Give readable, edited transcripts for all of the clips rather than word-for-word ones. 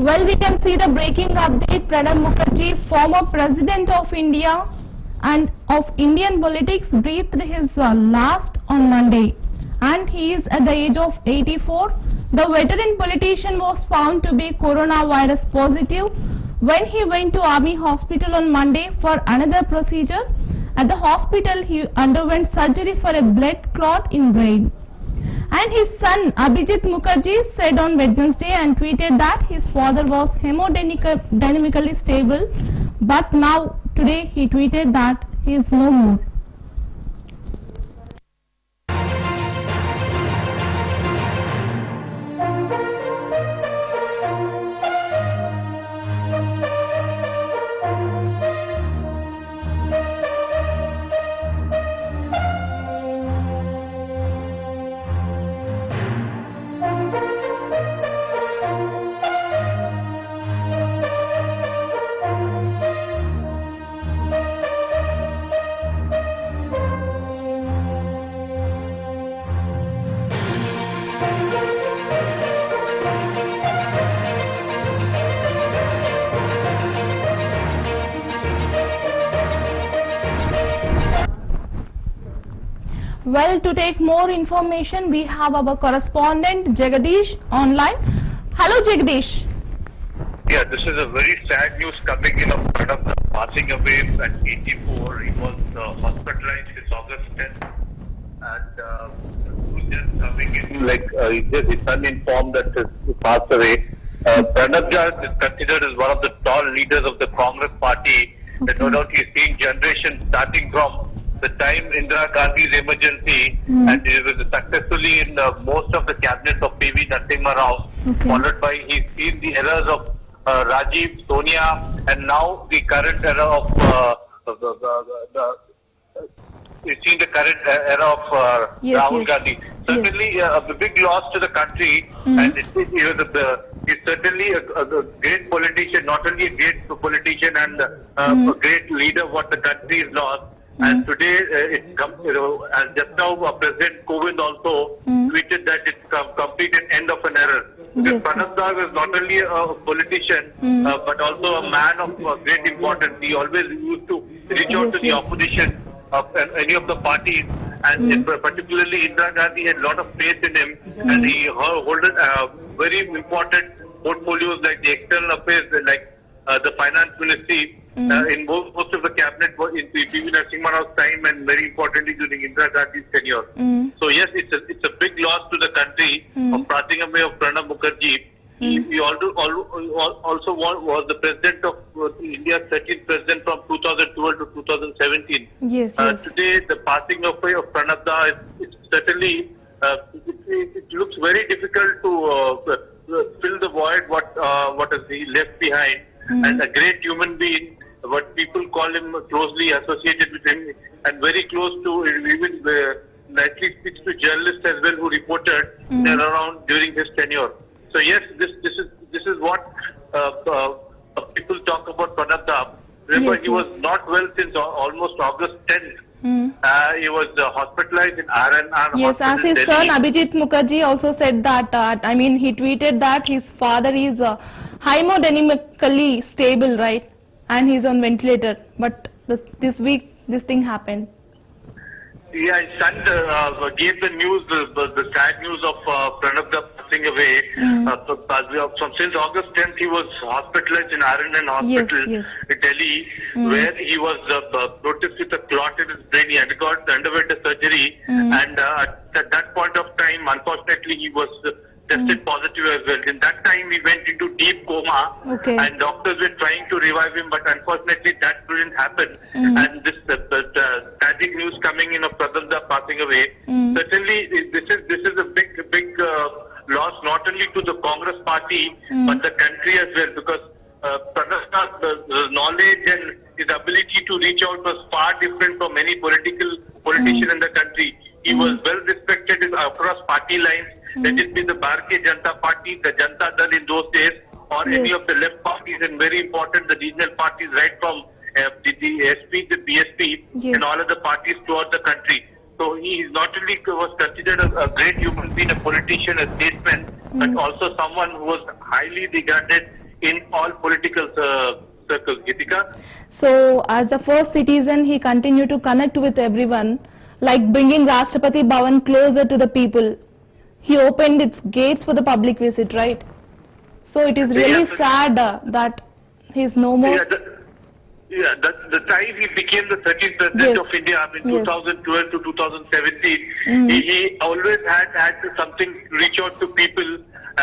Well, we can see the breaking update. Pranab Mukherjee, former president of India and of Indian politics, breathed his last on Monday, and he is at the age of 84. The veteran politician was found to be coronavirus positive when he went to Army Hospital on Monday for another procedure. At the hospital, he underwent surgery for a blood clot in brain. And his son Abhijit Mukherjee said on Wednesday and tweeted that his father was hemodynamically stable, but now today he tweeted that he is no more. Well, to take more information, we have our correspondent Jagadish online. Hello, Jagadish. Yeah, this is a very sad news coming in of Pranab passing away at 84. He was hospitalized since August 10th, and who's just coming in his son informed that he passed away. Pranab is considered as one of the tall leaders of the Congress party. Okay. No doubt he's seen generations starting from the time Indira Gandhi's emergency, and he was successfully in most of the cabinets of P.V. Narasimha Rao, followed by he's seen the eras of Rajiv, Sonia, and now the current era of we've seen the current era of Rahul Gandhi. Certainly a big loss to the country, and he's certainly a great politician, not only a great politician and a great leader what the country has lost. And today, it comes, and just now President Kovind also tweeted that it's complete an end of an era. Because Pranab Da was not only a politician, but also a man of great importance. He always used to reach out to the opposition of any of the parties, and particularly Indira Gandhi had a lot of faith in him, and he held very important portfolios like the external affairs, like the finance ministry. In most of the cabinet in P.V. Narasimha Rao's time, and very importantly during Indira Gandhi's tenure. So yes, it's a big loss to the country of passing away of Pranab Mukherjee. He also was the president of India's 13th president from 2012 to 2017. Today, the passing away of Pranab Da is certainly it looks very difficult to fill the void what has he left behind, and a great human being. What people call him closely associated with him, and very close to even likely speaks to journalists as well who reported around during his tenure. So yes, this is what people talk about Pranab Da. Remember, he was not well since almost August 10th. He was hospitalized in RNR. Yes, as his son Abhijit Mukherjee also said that. He tweeted that his father is hemodynamically stable, right? And he's on ventilator, but this week this thing happened. Yeah, his son gave the news, the sad news of Pranab Da passing away. Since August 10th, he was hospitalized in RNN Hospital in Delhi, where he was noticed with a clot in his brain. He underwent a surgery, and at that point of time, unfortunately, he was tested positive as well. In that time, he went into deep coma, and doctors were trying to revive him, but unfortunately, that didn't happen. And this tragic news coming in of Pranab Da passing away, certainly this is a big loss not only to the Congress party but the country as well, because Pranab Da's knowledge and his ability to reach out was far different from any politician in the country. He was well respected across party lines. Let it be the Bharatiya Janata Party, the Janata Dal in those days, or any of the left parties, and very important, the regional parties, right from the SP, the BSP, and all other parties throughout the country. So he is not only was considered a great human being, a politician, a statesman, but also someone who was highly regarded in all political circles, Gitika. So, as the first citizen, he continued to connect with everyone, like bringing Rashtrapati Bhavan closer to the people. He opened its gates for the public visit, right? So, it is really Yes. sad that he is no more. The time he became the 13th president Yes. of India, I mean, Yes. 2012 to 2017, he always had something to reach out to people,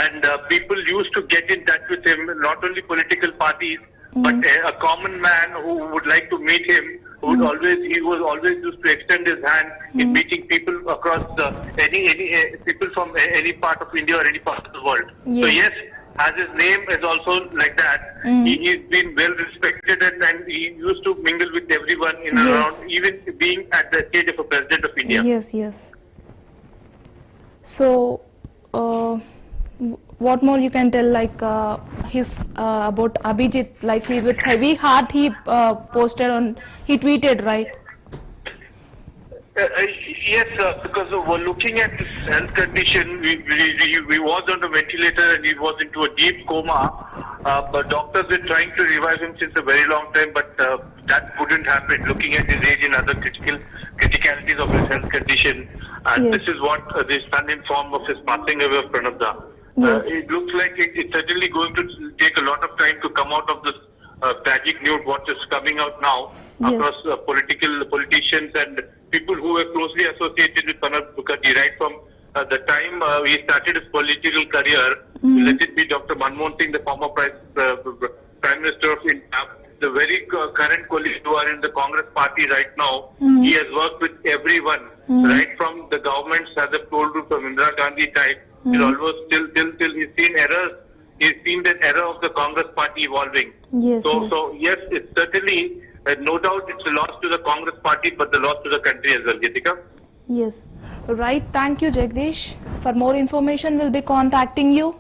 and people used to get in touch with him, not only political parties, but a common man who would like to meet him, he was always used to extend his hand in meeting people across any people from any part of India or any part of the world. Yes. So yes, as his name is also like that, he's been well respected, and he used to mingle with everyone in and Yes. around, even being at the stage of a president of India. Yes, yes. So, what more you can tell, like his about Abhijit, like he with heavy heart he he tweeted, right? Yes, because we're looking at his health condition. He was on a ventilator and he was into a deep coma. But doctors were trying to revive him since a very long time, but that wouldn't happen. Looking at his age and other criticalities of his health condition, and Yes. this is what the son informed of his passing away of Pranabda. Yes. It looks like it's certainly going to take a lot of time to come out of this tragic news. What is coming out now Yes. across politicians and people who were closely associated with Pranab Mukherjee right from the time he started his political career. Let it be Dr. Manmohan Singh, the former Prime Minister of India, the very current colleagues who are in the Congress party right now. He has worked with everyone, right from the governments, as I've told you, from Indira Gandhi type, till almost till he's seen errors. He's seen the error of the Congress party evolving. Yes, So yes, it's certainly, no doubt it's a loss to the Congress party, but the loss to the country as well, Gitika. Yes. Right. Thank you, Jagdish. For more information, we'll be contacting you.